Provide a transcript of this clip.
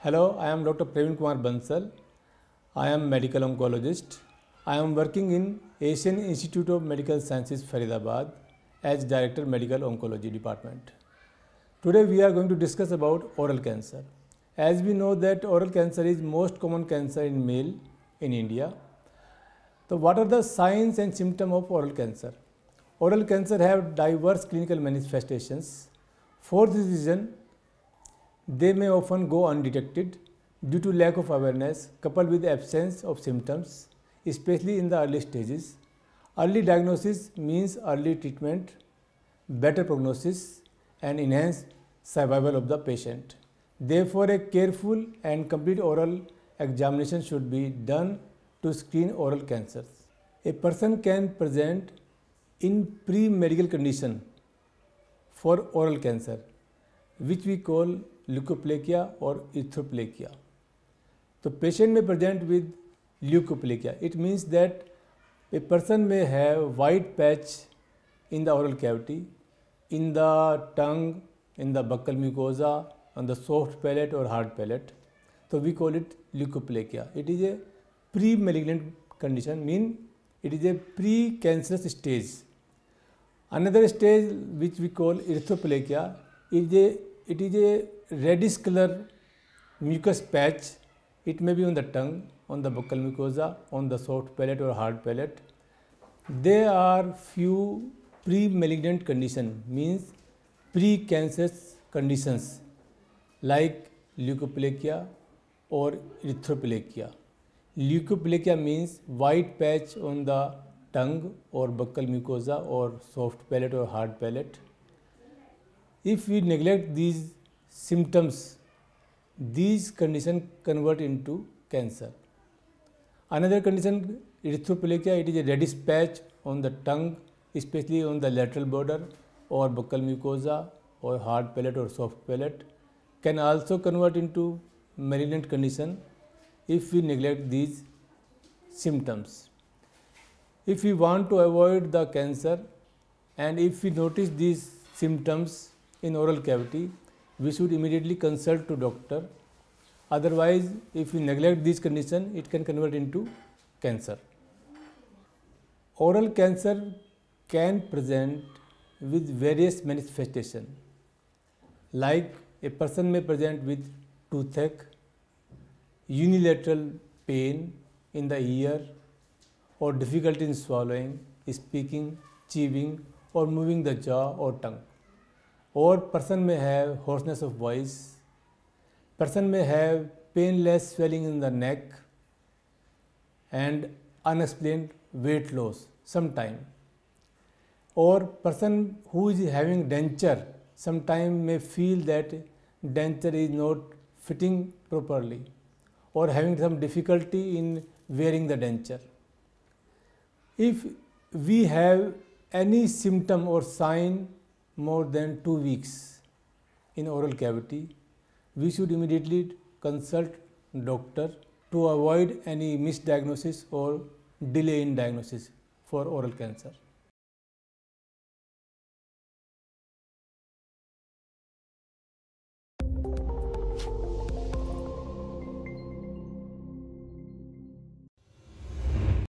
Hello, I am Dr. Praveen Kumar Bansal. I am medical oncologist. I am working in Asian Institute of Medical Sciences, Faridabad as Director Medical Oncology Department. Today we are going to discuss about oral cancer. As we know that oral cancer is most common cancer in male in India. So what are the signs and symptoms of oral cancer? Oral cancer have diverse clinical manifestations. For this reason, they may often go undetected due to lack of awareness coupled with absence of symptoms, especially in the early stages. Early diagnosis means early treatment, better prognosis and enhanced survival of the patient. Therefore, a careful and complete oral examination should be done to screen oral cancers. A person can present in pre-medical condition for oral cancer, which we call leukoplakia or erythroplakia. The patient may present with leukoplakia. It means that a person may have white patch in the oral cavity, in the tongue, in the buccal mucosa, on the soft palate or hard palate. So we call it leukoplakia. It is a pre-malignant condition, mean it is a pre-cancerous stage. Another stage which we call erythroplakia it is a reddish color mucus patch. It may be on the tongue, on the buccal mucosa, on the soft palate or hard palate. There are few pre-malignant conditions, means pre-cancerous conditions like leukoplakia or erythroplakia. Leukoplakia means white patch on the tongue or buccal mucosa or soft palate or hard palate. If we neglect these symptoms, these conditions convert into cancer. Another condition, erythroplakia, it is a reddish patch on the tongue, especially on the lateral border or buccal mucosa or hard palate or soft palate, can also convert into malignant condition if we neglect these symptoms. If we want to avoid the cancer and if we notice these symptoms in oral cavity, we should immediately consult to doctor. Otherwise, if we neglect this condition, it can convert into cancer. Oral cancer can present with various manifestations, like a person may present with toothache, unilateral pain in the ear, or difficulty in swallowing, speaking, chewing, or moving the jaw or tongue. Or person may have hoarseness of voice. Person may have painless swelling in the neck and unexplained weight loss sometime. Or person who is having denture sometime may feel that denture is not fitting properly or having some difficulty in wearing the denture. If we have any symptom or sign more than 2 weeks in oral cavity, we should immediately consult doctor to avoid any misdiagnosis or delay in diagnosis for oral cancer.